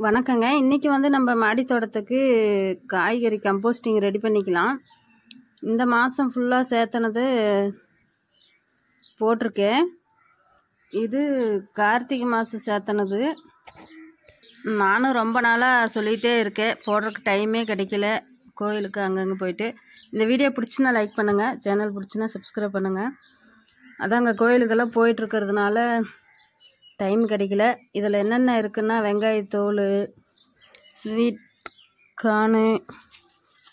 வணக்கங்க. இன்றைக்கி நம்ம மாடி தோட்டத்துக்கு காய்கறி கம்போஸ்டிங் ரெடி பண்ணிக்கலாம். இந்த மாதம் ஃபுல்லாக சேர்த்தனது போட்டிருக்கேன். இது கார்த்திகை மாதம் சேர்த்தனது. நானும் ரொம்ப நாளாக சொல்லிகிட்டே இருக்கேன், போடுறதுக்கு டைமே கிடைக்கல. கோயிலுக்கு அங்கங்கே போயிட்டு. இந்த வீடியோ பிடிச்சினா லைக் பண்ணுங்கள், சேனல் பிடிச்சினா சப்ஸ்கிரைப் பண்ணுங்கள். அதாங்க கோயிலுக்கெல்லாம் போயிட்டுருக்கிறதுனால டைம் கிடைக்கல. இதில் என்னென்ன இருக்குன்னா வெங்காயத்தோல், ஸ்வீட் கார்னு,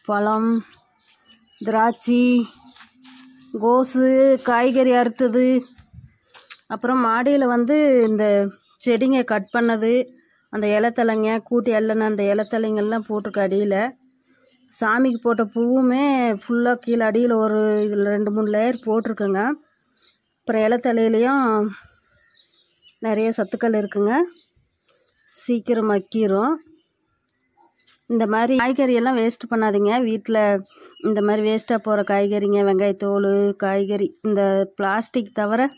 பழம், திராட்சை, கோஸு, காய்கறி அறுத்தது, அப்புறம் மாடியில் இந்த செடிங்க கட் பண்ணது, அந்த இலத்தலைங்க கூட்டி எல்லன அந்த இலத்தலைங்கெல்லாம் போட்டிருக்கு. அடியில் சாமிக்கு போட்ட பூவுமே ஃபுல்லாக கீழே அடியில் ஒரு இதில் 2-3 லேயர் போட்டிருக்குங்க. அப்புறம் இலத்தலையிலையும் நிறைய சத்துக்கள் இருக்குங்க, சீக்கிரம் மக்கிரும். இந்த மாதிரி காய்கறியெல்லாம் வேஸ்ட் பண்ணாதீங்க. வீட்டில் இந்த மாதிரி வேஸ்ட்டாக போகிற காய்கறிங்க, வெங்காயத்தோல், காய்கறி, இந்த பிளாஸ்டிக் தவிர,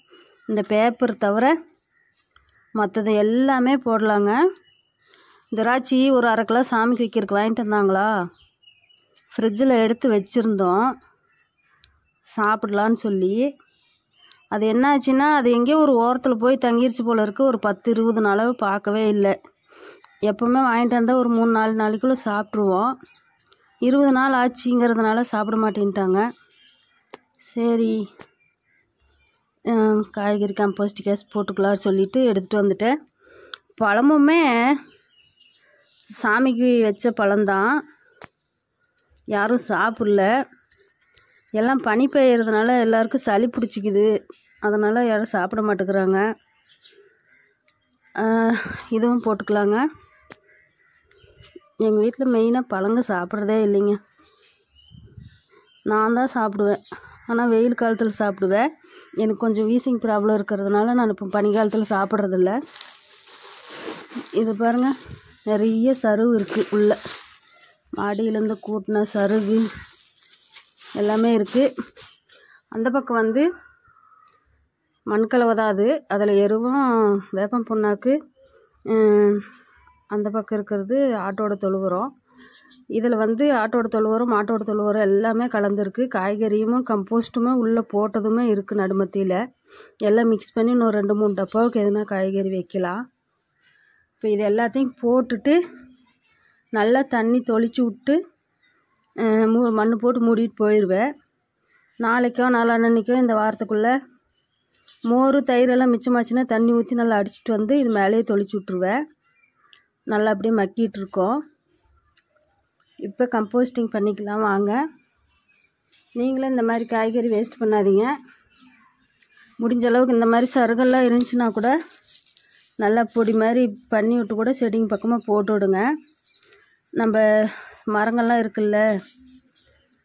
இந்த பேப்பர் தவிர மற்றது எல்லாமே போடலாங்க. திராட்சை ஒரு 1/2 கிலோ சாமிக்கு வைக்கிறதுக்கு வாங்கிட்டு வந்தாங்களா, ஃப்ரிட்ஜில் எடுத்து வச்சுருந்தோம் சாப்பிடலான்னு சொல்லி. அது என்னாச்சுன்னா, அது எங்கேயோ ஒரு ஓரத்தில் போய் தங்கிருச்சு போல இருக்குது. ஒரு 10-20 நாளாக பார்க்கவே இல்லை. எப்போவுமே வாங்கிட்டு வந்தால் ஒரு 3-4 நாளைக்குள்ளே சாப்பிட்ருவோம். 20 நாள் ஆச்சுங்கிறதுனால சாப்பிட மாட்டேன்ட்டாங்க. சரி, காய்கறி கம்போஸ்ட் கேஸ் போட்டுக்கலான்னு சொல்லிட்டு எடுத்துகிட்டு வந்துட்டேன். பழமுமே சாமிக்கு வச்ச பழம்தான், யாரும் சாப்பிடல. எல்லாம் பனி பெய்யறதுனால எல்லாருக்கும் சளி பிடிச்சிக்குது, அதனால் யாரும் சாப்பிட மாட்டேங்கிறாங்க. இதுவும் போட்டுக்கலாங்க. எங்கள் வீட்டில் மெயினாக பழங்க சாப்பிட்றதே இல்லைங்க. நான் தான் சாப்பிடுவேன், ஆனால் வெயில் காலத்தில் சாப்பிடுவேன். எனக்கு கொஞ்சம் வீசிங் ப்ராப்ளம் இருக்கிறதுனால நான் இப்போ பனிக்காலத்தில் சாப்பிட்றதில்ல. இது பாருங்கள், நிறைய சருகு இருக்குது உள்ள. மாடியிலேருந்து கூட்டின சருகு எல்லாமே இருக்குது. அந்த பக்கம் மண்கலவை தான் அது. அதில் எருவும் வேப்பம் புண்ணாக்கு, அந்த பக்கம் இருக்கிறது ஆட்டோட தொழு உரம். இதில் ஆட்டோட தொழு உரம், மாட்டோட தொழு உரம் எல்லாமே கலந்துருக்கு. காய்கறியும் கம்போஸ்ட்டுமே உள்ளே போட்டதுமே இருக்குது. நடுமத்தியில் எல்லாம் மிக்ஸ் பண்ணி இன்னும் 2-3 டப்பாவுக்கு எதுனா காய்கறி வைக்கலாம். இப்போ இது எல்லாத்தையும் போட்டுட்டு நல்லா தண்ணி தொளிச்சு விட்டு மண் போட்டு மூடிட்டு போயிடுவேன். நாளைக்கோ நாளான்னைக்கோ இந்த வாரத்துக்குள்ளே மோர் தயிரெல்லாம் மிச்சமாச்சுன்னா தண்ணி ஊற்றி நல்லா அடிச்சிட்டு இது மேலேயே தொளிச்சு விட்ருவேன். நல்லா அப்படியே மக்கிட்டு இருக்கோம். இப்போ கம்போஸ்டிங் பண்ணிக்கலாம் வாங்க. நீங்களும் இந்த மாதிரி காய்கறி வேஸ்ட் பண்ணாதீங்க. முடிஞ்ச அளவுக்கு இந்த மாதிரி சருகெல்லாம் இருந்துச்சுன்னா கூட நல்லா பொடி மாதிரி பண்ணி விட்டு கூட செடிங்க பக்கமாக போட்டு விடுங்க. நம்ம மரங்கள்லாம் இருக்குல்ல,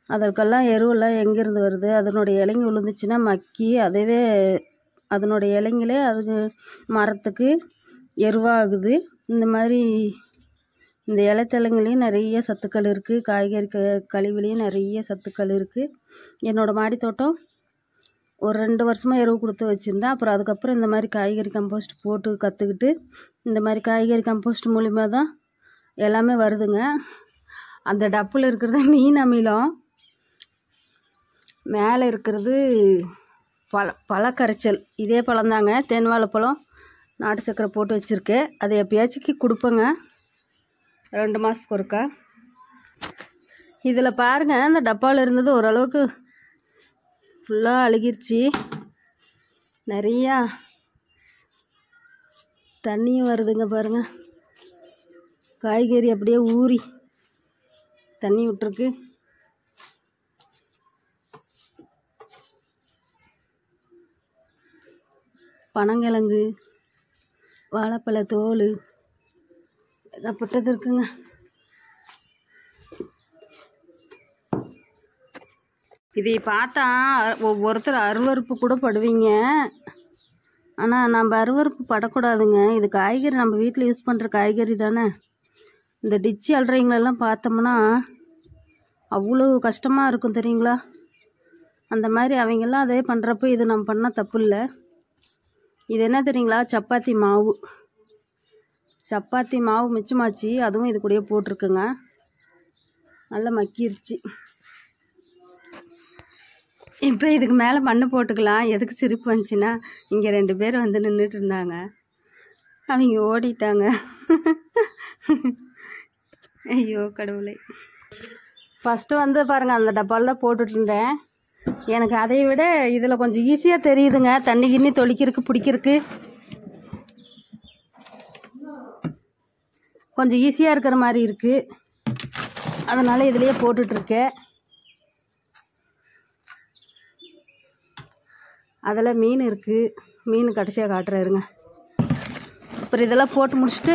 அதற்கெல்லாம் எருவெல்லாம் எங்கேருந்து வருது, அதனுடைய இலைங்க விழுந்துச்சுன்னா மக்கி அதுவே அதனுடைய இலைங்களே அதுக்கு மரத்துக்கு எருவாகுது. இந்த மாதிரி இந்த இலைத்தலைங்களையும் நிறைய சத்துக்கள் இருக்குது. காய்கறி கழிவுலேயும் நிறைய சத்துக்கள் இருக்குது. என்னோடய மாடி தோட்டம் ஒரு 2 வருஷமாக எருவு கொடுத்து வச்சுருந்தேன். அப்புறம் அதுக்கப்புறம் இந்த மாதிரி காய்கறி கம்போஸ்ட் போட்டு கற்றுக்கிட்டு இந்த மாதிரி காய்கறி கம்போஸ்ட் மூலிமா தான் எல்லாமே வருதுங்க. அந்த டப்பில் இருக்கிறது மீன் அமிலம், மேலே இருக்கிறது பழக்கரைச்சல். இதே பழம்தாங்க, தேன் வாழைப்பழம், நாட்டு சக்கரை போட்டு வச்சுருக்கேன். அதை எப்பயாச்சும் கொடுப்பேங்க, 2 மாதத்துக்கு ஒருக்கா. இதில் பாருங்கள், அந்த டப்பாவில் இருந்தது ஓரளவுக்கு ஃபுல்லாக அழுகிருச்சு. நிறையா தண்ணியும் வருதுங்க பாருங்கள். காய்கறி அப்படியே ஊறி தண்ணி விட்டுருக்கு. பனங்கிழங்கு, வாழைப்பழ தோல் ஏகப்பட்டது இருக்குங்க. இதை பார்த்தா ஒவ்வொருத்தர் அருவருப்பு கூட படுவீங்க, ஆனால் நம்ம அருவருப்பு படக்கூடாதுங்க. இது காய்கறி, நம்ம வீட்டில் யூஸ் பண்ணுற காய்கறி தானே. இந்த டிச்சு அல்றவங்களெல்லாம் பார்த்தோம்னா அவ்வளோ கஷ்டமாக இருக்கும் தெரியுங்களா. அந்த மாதிரி அவங்கெல்லாம் அதே பண்ணுறப்ப இது நம்ம பண்ணால் தப்பு இல்லை. இது என்ன தெரியுங்களா, சப்பாத்தி மாவு. சப்பாத்தி மாவு மிச்சமாச்சு, அதுவும் இது கூடயே போட்டிருக்குங்க. நல்லா மக்கிருச்சு. இப்போ இதுக்கு மேலே மண்ணு போட்டுக்கலாம். எதுக்கு சிரிப்பு வந்துச்சுன்னா, இங்கே 2 பேர் வந்து நின்றுட்டு இருந்தாங்க, அவங்க ஓடிட்டாங்க. ஐயோ கடவுளே. ஃபஸ்ட்டு வந்து பாருங்கள், அந்த டப்பாவில் தான் போட்டுட்டு இருந்தேன். எனக்கு அதை விட இதில் கொஞ்சம் ஈஸியாக தெரியுதுங்க. தண்ணி கிண்ணி தொளிக்கிறதுக்கு பிடிக்கிறதுக்கு கொஞ்சம் ஈஸியாக இருக்கிற மாதிரி இருக்குது. அதனால் இதுலேயே போட்டுட்ருக்கேன். அதில் மீன் இருக்குது. மீன் கடைசியாக காட்டுறாருங்க. அப்புறம் இதெல்லாம் போட்டு முடிச்சுட்டு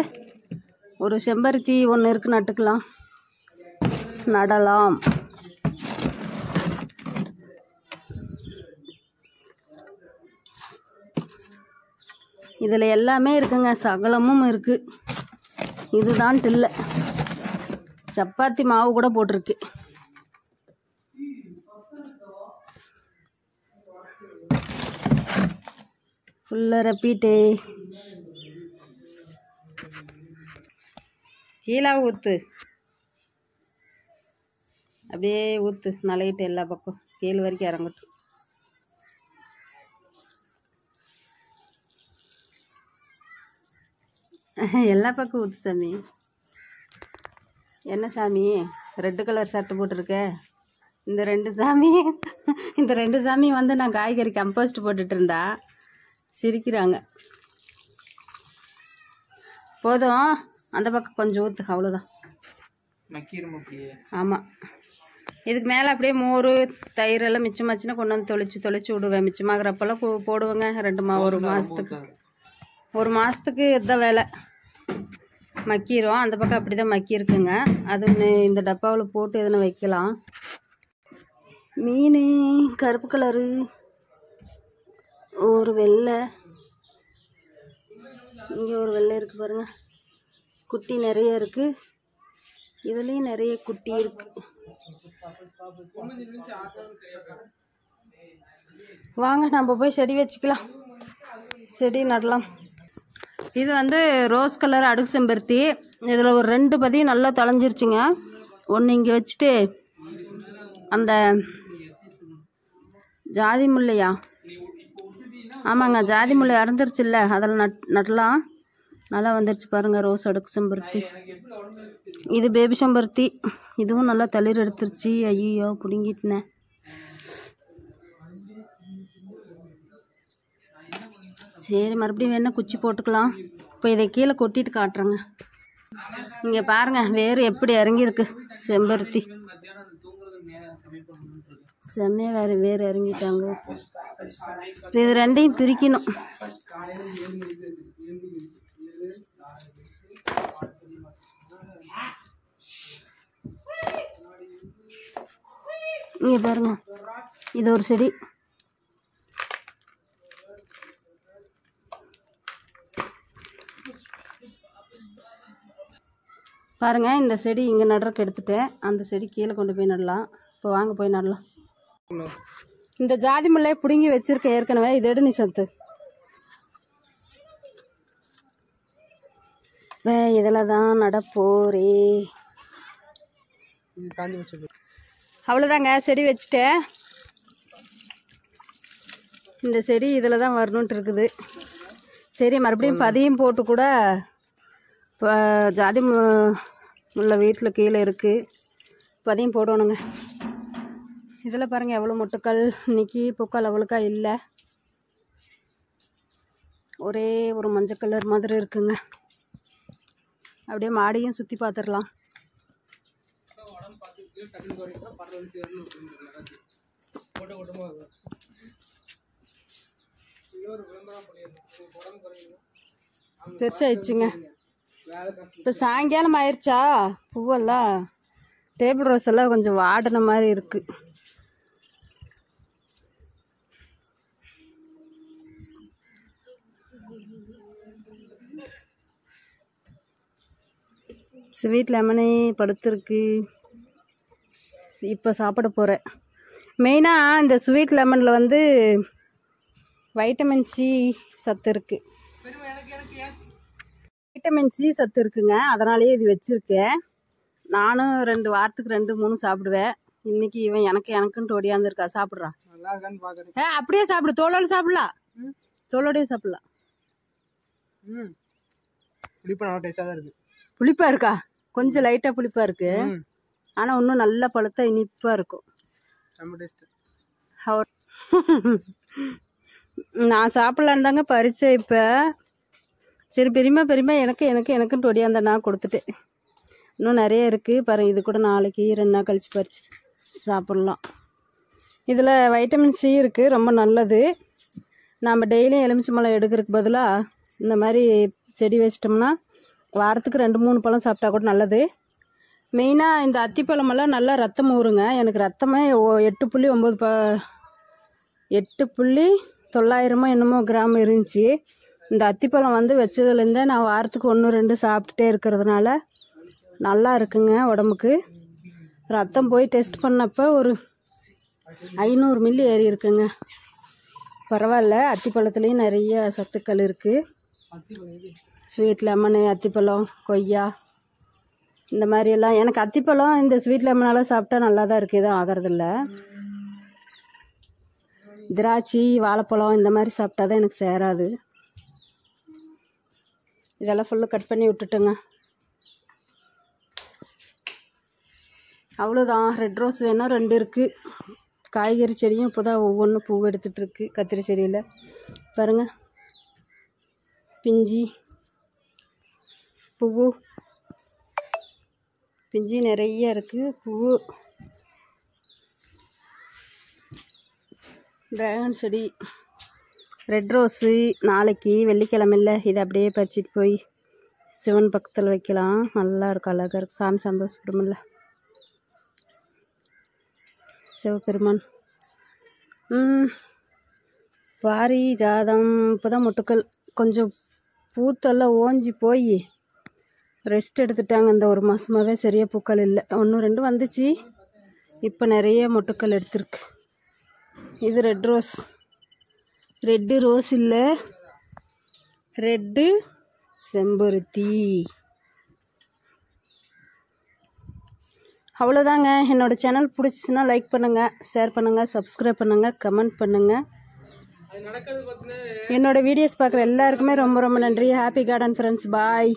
ஒரு செம்பருத்தி ஒன்று இருக்குது, நட்டுக்கலாம், நடலாம். இதில் எல்லாமே இருக்குங்க, சகலமும் இருக்குது. இதுதான்ட்டு இல்லை, சப்பாத்தி மாவு கூட போட்டிருக்கு. ஃபுல்லாக ரெப்பீட்டு. கீழே ஊற்று, அப்படியே ஊற்று, நலையிட்டு எல்லா பக்கம் கீழ் வரைக்கும் இறங்கட்டும். எல்லா பக்கம் ஊற்று சாமி. என்ன சாமி ரெட்டு கலர் ஷர்ட்டு போட்டிருக்க? இந்த 2 சாமி இந்த 2 சாமி வந்து நான் காய்கறி கம்போஸ்ட் போட்டுட்டு இருந்தா சிரிக்கிறாங்க. போதும், அந்த பக்கம் கொஞ்சம் ஊற்று, அவ்வளோதான். ஆமாம், இதுக்கு மேலே அப்படியே மோர் தயிர் எல்லாம் மிச்சமாச்சுன்னா கொண்டு வந்து தொளிச்சு விடுவேன். மிச்சமாகறப்பெல்லாம் போடுவேங்க. 1 மாதத்துக்கு இதுதான் வேலை. மக்கிரும். அந்த பக்கம் அப்படி தான் மக்கி இருக்குங்க. அது இந்த டப்பாவில் போட்டு எதுனா வைக்கலாம். மீன் கருப்பு கலரு, ஒரு வெள்ளை, இங்கே ஒரு வெள்ளை இருக்குது பாருங்கள். குட்டி நிறைய இருக்குது. இதுலேயும் நிறைய குட்டி இருக்குது. வாங்க நம்ம போய் செடி வச்சுக்கலாம், செடி நடலாம். இது வந்து ரோஸ் கலர் அடுக்கு செம்பருத்தி. இதில் ஒரு 2 பதியம் நல்லா தளைஞ்சிருச்சுங்க. ஒன்று இங்கே வச்சுட்டு அந்த ஜாதி முல்லையா, ஆமாங்க ஜாதி முல்லை அறந்துருச்சுல்ல, அதில் நடலாம். நல்லா வந்துருச்சு பாருங்கள் ரோஸ் அடுக்கு செம்பருத்தி. இது பேபி செம்பருத்தி, இதுவும் நல்லா தளிர் எடுத்துருச்சு. ஐயோ பிடுங்கிட்டுனேன். சரி, மறுபடியும் வேணா குச்சி போட்டுக்கலாம். இப்போ இதை கீழே கொட்டிட்டு காட்டுறேங்க. இங்கே பாருங்கள் வேறு எப்படி இறங்கியிருக்கு செம்பருத்தி. செம்மையாக வேறு இறங்கிட்டாங்க. இது 2ஐயும் பிரிக்கணும். இங்கே பாருங்க, இது ஒரு செடி. பாருங்கள், இந்த செடி இங்கே நடுறக்கு எடுத்துட்டேன். அந்த செடி கீழே கொண்டு போய் நடலாம். இப்போ வாங்க போய் நடலாம். இந்த ஜாதி முல்லையை பிடுங்கி வச்சிருக்க ஏற்கனவே. இது எடு நீ சத்து. இதில் தான் நடப்போரே. அவ்வளோதாங்க, செடி வச்சுட்டேன். இந்த செடி இதில் தான் வரணுன்ட்டு இருக்குது. சரி, மறுபடியும் பதியம் போட்டு கூட இப்போ ஜாதி முல்லை வீட்டில் கீழே இருக்குது, பதியம் போடணுங்க. இதில் பாருங்கள் எவ்வளோ மொட்டுக்கள். இன்றைக்கி பூக்கள் அவ்வளோக்கா இல்லை, ஒரே ஒரு மஞ்சள் கலர் மாதிரி இருக்குங்க. அப்படியே மாடியும் சுற்றி பார்த்துடலாம். பெருசாகிடுச்சுங்க. இப்போ சாயங்காலம் ஆயிடுச்சா, பூவெல்லாம் டேபிள் ரோஸ் எல்லாம் கொஞ்சம் வாடின மாதிரி இருக்குது. ஸ்வீட் லெமனே படுத்துருக்கு. இப்போ சாப்பிட போகிறேன். மெயினாக இந்த ஸ்வீட் லெமனில் வந்து வைட்டமின் சி சத்து இருக்குது. வைட்டமின் சி சத்து இருக்குங்க, அதனாலேயே இது வச்சுருக்கேன். நானும் 2 வாரத்துக்கு 2-3 சாப்பிடுவேன். இன்னைக்கு இவன் எனக்குன்ட்டு ஒடியாந்துருக்கா. சாப்பிட்றா. அப்படியே சாப்பிடு, தோலோடு சாப்பிடலாம், தோலோடய சாப்பிடலாம். புளிப்பா இருக்கா? கொஞ்சம் லைட்டாக புளிப்பா இருக்கு, ஆனால் இன்னும் நல்ல பழுத்தா இனிப்பாக இருக்கும். நான் சாப்பிட்லான்னு தாங்க பறிச்சேன். இப்போ சரி பெரியம்மா எனக்குன்ட்டு ஒடியாந்த நான் கொடுத்துட்டேன். இன்னும் நிறைய இருக்குது பாருங்கள். இது கூட நாளைக்கு 2 நாள் கழிச்சு பறிச்சு சாப்பிட்லாம். இதில் வைட்டமின் சி இருக்குது, ரொம்ப நல்லது. நம்ம டெய்லியும் எலுமிச்சம்பழம் எடுக்கிறதுக்கு பதிலாக இந்த மாதிரி செடி வச்சிட்டோம்னா வாரத்துக்கு 2-3 பழம் சாப்பிட்டா கூட நல்லது. மெயினாக இந்த அத்திப்பழமெல்லாம் நல்லா ரத்தம் ஊறுங்க. எனக்கு ரத்தமே 8.900 என்னமோ கிராம் இருந்துச்சு. இந்த அத்திப்பழம் வந்து வச்சதுலேருந்தே நான் வாரத்துக்கு 1-2 சாப்பிட்டுட்டே இருக்கிறதுனால நல்லா இருக்குங்க உடம்புக்கு. ரத்தம் போய் டெஸ்ட் பண்ணப்போ ஒரு 500 மில்லி ஏறி இருக்குங்க. பரவாயில்ல. அத்திப்பழத்துலேயும் நிறைய சத்துக்கள் இருக்குது. ஸ்வீட் லெமனு, அத்திப்பழம், கொய்யா, இந்த மாதிரியெல்லாம். எனக்கு அத்திப்பழம் இந்த ஸ்வீட் லெமனால் சாப்பிட்டா நல்லா தான் இருக்குது, எதுவும் ஆகிறதில்ல. திராட்சை, வாழைப்பழம் இந்த மாதிரி சாப்பிட்டா தான் எனக்கு சேராது. இதெல்லாம் ஃபுல்லாக கட் பண்ணி விட்டுட்டுங்க. அவ்வளோதான். ரெட் ரோஸ் வேணால் 2 இருக்குது. காய்கறி செடியும் இப்போ தான் ஒவ்வொன்றும் பூ எடுத்துகிட்ருக்கு. கத்திரி செடியில் பாருங்கள், பிஞ்சி பூவு, பிஞ்சி நிறைய இருக்குது. பூவு, ட்ராகன் செடி, ரெட் ரோஸு. நாளைக்கு வெள்ளிக்கிழமையில் இதை அப்படியே பறிச்சிட்டு போய் சிவன் பக்கத்தில் வைக்கலாம். நல்லா இருக்கும், அழகாக இருக்கும். சாமி சந்தோஷப்படுமில்ல, சிவபெருமான். பாரிஜாதம் இப்போ தான் மொட்டுக்கள் கொஞ்சம் பூத்தெல்லாம் ஓஞ்சி போய் ரெஸ்ட் எடுத்துட்டாங்க. இந்த 1 மாதமாகவே சரியாக பூக்கள் இல்லை. 1-2 வந்துச்சு, இப்போ நிறைய மொட்டுக்கள் எடுத்துருக்கு. இது ரெட் ரோஸ். ரெட்டு ரோஸ் இல்லை, ரெட்டு செம்பருத்தி. அவ்வளோதாங்க. என்னோடய சேனல் பிடிச்சிச்சின்னா லைக் பண்ணுங்கள், ஷேர் பண்ணுங்கள், சப்ஸ்கிரைப் பண்ணுங்கள், கமெண்ட் பண்ணுங்கள். என்னோடய வீடியோஸ் பார்க்குற எல்லாருக்குமே ரொம்ப ரொம்ப நன்றி. Happy garden friends. பாய்.